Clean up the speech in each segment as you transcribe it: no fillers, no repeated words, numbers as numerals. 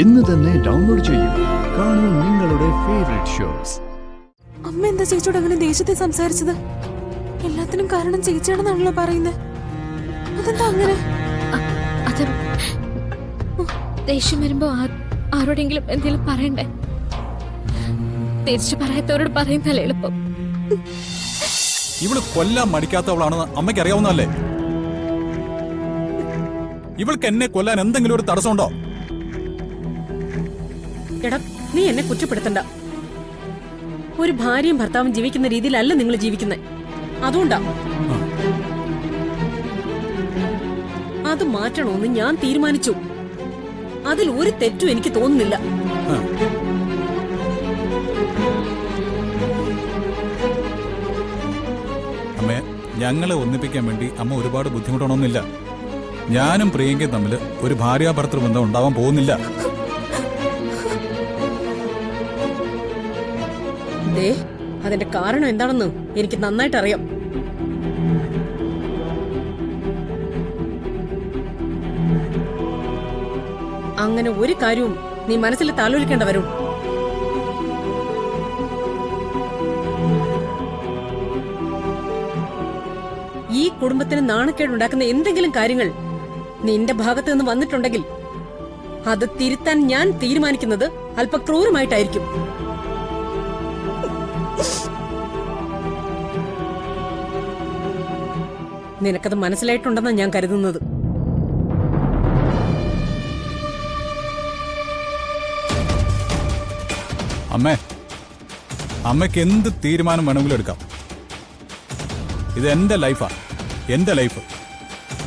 ഇന്ന് തന്നെ ഡൗൺലോഡ് ചെയ്യൂ. കാണൂ നിങ്ങളുടെ ഫേവറേറ്റ് ഷോസ്. അമ്മ എന്താ ചേച്ചിയോട് അങ്ങനെ ദേഷ്യത്തെ സംസാരിച്ചത്? എല്ലാത്തിനും കാരണം ചേച്ചിയാണെന്നാണല്ലോ പറയുന്നത്. അതെന്താ അങ്ങനെ? അത് ദേഷ്യം വരുമ്പോ ആരോടെങ്കിലും എന്തെങ്കിലും പറയണ്ടേ? തിരിച്ചു പറയാത്തവരോട് പറയുന്നല്ലേ എളുപ്പം. ഇവള് കൊല്ലാൻ മടിക്കാത്തവളാണെന്ന് അമ്മയ്ക്ക് അറിയാവുന്നല്ലേ? ഇവൾക്ക് എന്നെ കൊല്ലാൻ എന്തെങ്കിലും ഒരു തടസ്സമുണ്ടോ? എടാ, നീ എന്നെ കുറ്റപ്പെടുത്തണ്ട. ഒരു ഭാര്യയും ഭർത്താവും ജീവിക്കുന്ന രീതിയിലല്ല നിങ്ങൾ ജീവിക്കുന്നത്. അതുകൊണ്ടാ അത് മാറ്റണമെന്ന് ഞാൻ തീരുമാനിച്ചു. അതിൽ ഒരു തെറ്റും എനിക്ക് തോന്നുന്നില്ല. അമ്മേ, ഞങ്ങളെ ഒന്നിപ്പിക്കാൻ വേണ്ടി അമ്മ ഒരുപാട് ബുദ്ധിമുട്ടണമെന്നില്ല. ഞാനും പ്രിയങ്കയും തമ്മിൽ ഒരു ഭാര്യാഭർത്തൃ ബന്ധം ഉണ്ടാവാൻ പോകുന്നില്ല. ദേ, അതിന്റെ കാരണം എന്താണെന്ന് എനിക്ക് നന്നായിട്ട് അറിയാം. അങ്ങനെ ഒരു കാര്യവും നീ മനസ്സിൽ താലോലിക്കേണ്ട വരും. ഈ കുടുംബത്തിന് നാണക്കേടുണ്ടാക്കുന്ന എന്തെങ്കിലും കാര്യങ്ങൾ നിന്റെ ഭാഗത്ത് നിന്ന് വന്നിട്ടുണ്ടെങ്കിൽ അത് തിരുത്താൻ ഞാൻ തീരുമാനിക്കുന്നത് അല്പ ക്രൂരമായിട്ടായിരിക്കും. നിനക്കത് മനസ്സിലായിട്ടുണ്ടെന്നാണ് ഞാൻ കരുതുന്നത്. അമ്മയ്ക്ക് എന്ത് തീരുമാനം വേണമെങ്കിലും എടുക്കാം. ഇത് എന്റെ ലൈഫാ, എന്റെ ലൈഫ്.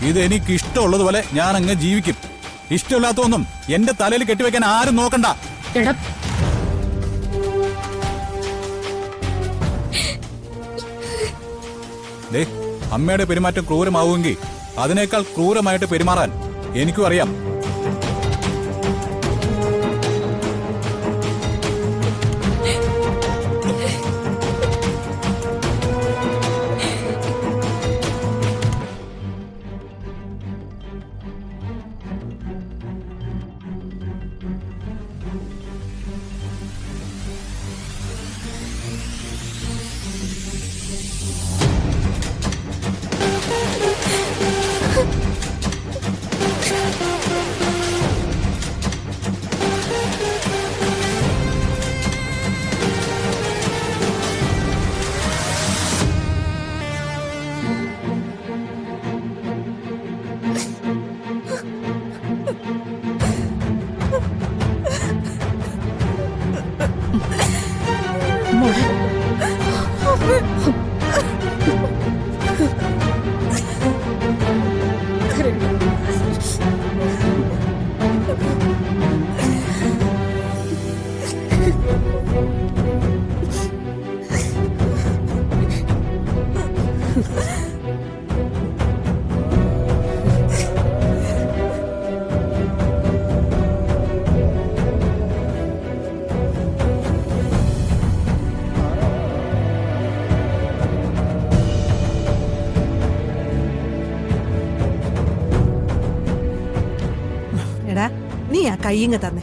ഇത് എനിക്ക് ഇഷ്ടമുള്ളതുപോലെ ഞാൻ അങ്ങ് ജീവിക്കും. ഇഷ്ടമില്ലാത്തൊന്നും എന്റെ തലയിൽ കെട്ടിവെക്കാൻ ആരും നോക്കണ്ട. അമ്മയുടെ പെരുമാറ്റം ക്രൂരമാവുമെങ്കിൽ അതിനേക്കാൾ ക്രൂരമായിട്ട് പെരുമാറാൻ എനിക്കും അറിയാം. നീ ആ കയ്യിങ്ങ് തന്നെ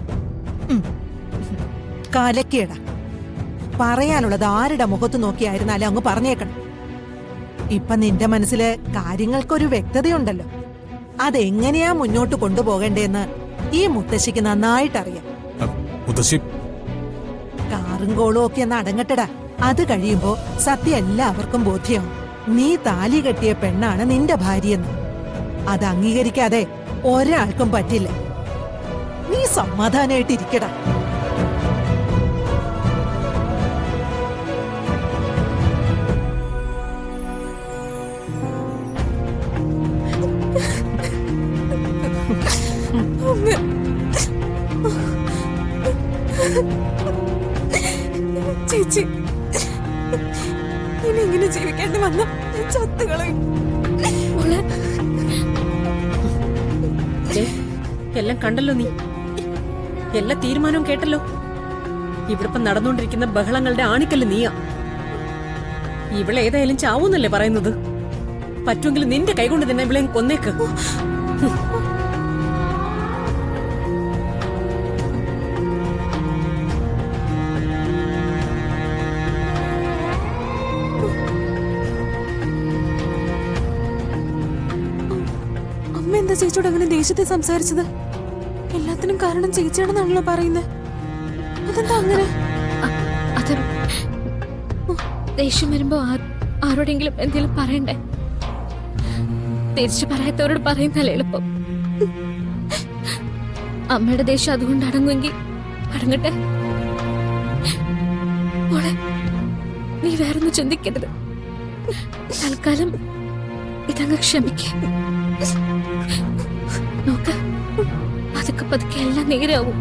കലക്കിയടാ. പറയാനുള്ളത് ആരുടെ മുഖത്ത് നോക്കിയായിരുന്നാലും അങ്ങ് പറഞ്ഞേക്കണം. ഇപ്പൊ നിന്റെ മനസ്സില് കാര്യങ്ങൾക്കൊരു വ്യക്തതയുണ്ടല്ലോ. അതെങ്ങനെയാ മുന്നോട്ട് കൊണ്ടുപോകണ്ടേന്ന് ഈ മുത്തശ്ശിക്ക് നന്നായിട്ടറിയാം. കാറും കോളും ഒക്കെ ഒന്ന് അടങ്ങട്ടടാ. അത് കഴിയുമ്പോ സത്യം എല്ലാവർക്കും ബോധ്യമാവും. നീ താലി കെട്ടിയ പെണ്ണാണ് നിന്റെ ഭാര്യയെന്ന്. അത് അംഗീകരിക്കാതെ ഒരാൾക്കും പറ്റില്ല. നീ സമാധാനായിട്ടിരിക്കടാ. ചേച്ചി, ഇനി ഇങ്ങനെ ജീവിക്കേണ്ടി വന്ന ചത്തുകളയും. എല്ലാം കണ്ടല്ലോ നീ, എല്ലാ തീരുമാനവും കേട്ടല്ലോ. ഇവിടിപ്പം നടന്നുകൊണ്ടിരിക്കുന്ന ബഹളങ്ങളുടെ ആണിക്കല്ല് നീയാ. ഇവളേതായാലും ചാവൂന്നല്ലേ പറയുന്നത്? പറ്റുമെങ്കിൽ നിന്റെ കൈകൊണ്ട് തന്നെ ഇവളെ കൊന്നേക്ക്. എന്താ ചേച്ചിയോട് അങ്ങനെ ദേഷ്യത്തെ സംസാരിച്ചത്? എല്ലാത്തിനും കാരണം ചേച്ചിയാണെന്നാണല്ലോ പറയുന്നത്. അതെന്താ അങ്ങനെ? അത് ദേഷ്യം വരുമ്പോ ആരോടെങ്കിലും എന്തെങ്കിലും പറയണ്ടേ? തിരിച്ചു പറയാത്തവരോട് പറയുന്നല്ലേ എളുപ്പം. അമ്മയുടെ ദേഷ്യം അതുകൊണ്ട് അടങ്ങുമെങ്കിൽ അടങ്ങട്ടെ. മോളെ, നീ വേറൊന്നും ചിന്തിക്കരുത്. തൽക്കാലം ഇതങ്ങ് ക്ഷമിക്ക. നോക്ക്, പതുക്കെ പതുക്കെ എല്ലാം നേരാവും.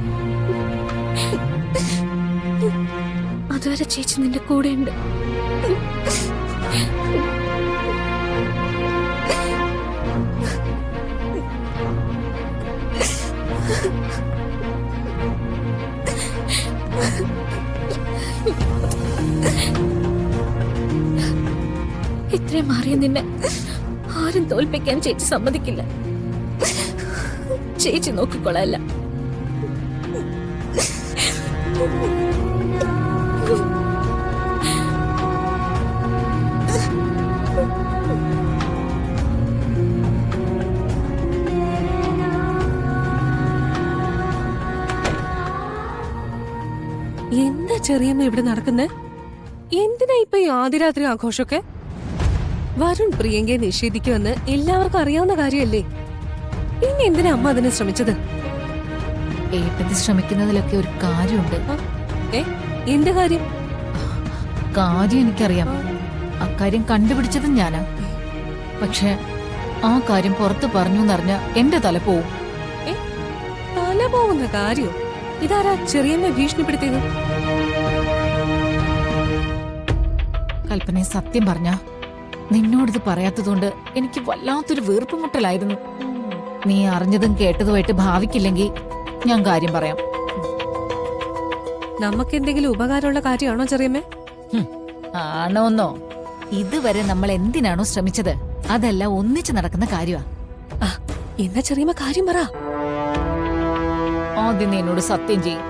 അതുവരെ ചേച്ചി നിന്റെ കൂടെ ഉണ്ട്. ഇത്രയും മാറിയ നിന്നെ ആരും തോൽപ്പിക്കാൻ ചേച്ചി സമ്മതിക്കില്ല. ചേച്ചി നോക്കിക്കൊള്ളല്ല. എന്താ ചെറിയമ്മ ഇവിടെ നടക്കുന്നേ? എന്തിനാ ഇപ്പൊ ഈ ആദ്യരാത്രി ആഘോഷമൊക്കെ? വരുൺ പ്രിയങ്കയെ നിഷേധിക്കുമെന്ന് എല്ലാവർക്കും അറിയാവുന്ന കാര്യമല്ലേ? പിന്നെ എന്തിനാ അമ്മ അതിന് ശ്രമിച്ചത്? ഏട്ടത്തി ശ്രമിക്കുന്നതിലൊക്കെ ഒരു കാര്യമുണ്ട്. എന്ത് കാര്യം? കാര്യം എനിക്കറിയാം. അക്കാര്യം കണ്ടുപിടിച്ചതും ഞാനാ. പക്ഷെ ആ കാര്യം പുറത്ത് പറഞ്ഞു എന്നറിഞ്ഞ എന്റെ തല പോവും. തല പോകുന്ന കാര്യം? ഇതാരാ ചെറിയമ്മ ഭീഷണിപ്പെടുത്തിയത്? കൽപ്പനയെ സത്യം പറഞ്ഞ നിന്നോടിത് പറയാത്തതുകൊണ്ട് എനിക്ക് വല്ലാത്തൊരു വീർപ്പുമുട്ടലായിരുന്നു. നീ അറിഞ്ഞതും കേട്ടതുമായിട്ട് ഭാവിക്കില്ലെങ്കിൽ ഞാൻ കാര്യം പറയാം. നമുക്ക് എന്തെങ്കിലും ഉപകാരമുള്ള കാര്യമാണോ ചെറിയമ്മേ? ആണോന്നോ? ഇതുവരെ നമ്മൾ എന്തിനാണോ ശ്രമിച്ചത് അതെല്ലാം ഒന്നിച്ചു നടക്കുന്ന കാര്യമാ. എന്നാ ചെറിയമ്മ കാര്യം പറ. ആദ്യം നീ എന്നോട് സത്യം ചെയ്യും,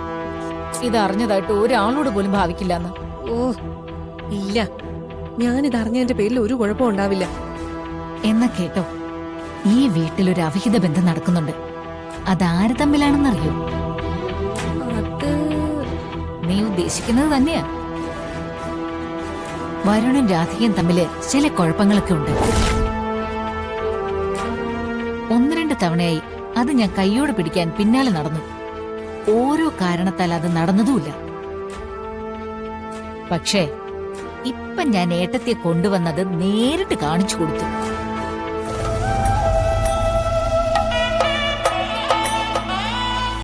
ഇത് അറിഞ്ഞതായിട്ട് ഒരാളോട് പോലും ഭാവിക്കില്ലെന്ന്. ഓ ഇല്ല, ഞാനിത് അറിഞ്ഞതിന്റെ പേരിൽ ഒരു കുഴപ്പം ഉണ്ടാവില്ല. എന്നാ കേട്ടോ, ഈ വീട്ടിലൊരു അവിഹിത ബന്ധം നടക്കുന്നുണ്ട്. അതാര് തമ്മിലാണെന്നറിയോ? അത് നീ ഉദ്ദേശിക്കുന്നത് തന്നെയാ. വരുണും രാധികയും തമ്മില് ചില കുഴപ്പങ്ങളൊക്കെ ഉണ്ട്. 1-2 തവണയായി അത് ഞാൻ കൈയോട് പിടിക്കാൻ പിന്നാലെ നടന്നു. ഓരോ കാരണത്താൽ അത് നടന്നതുമില്ല. പക്ഷേ ഇപ്പൊ ഞാൻ ഏട്ടത്തെ കൊണ്ടുവന്നത് നേരിട്ട് കാണിച്ചു കൊടുത്തു.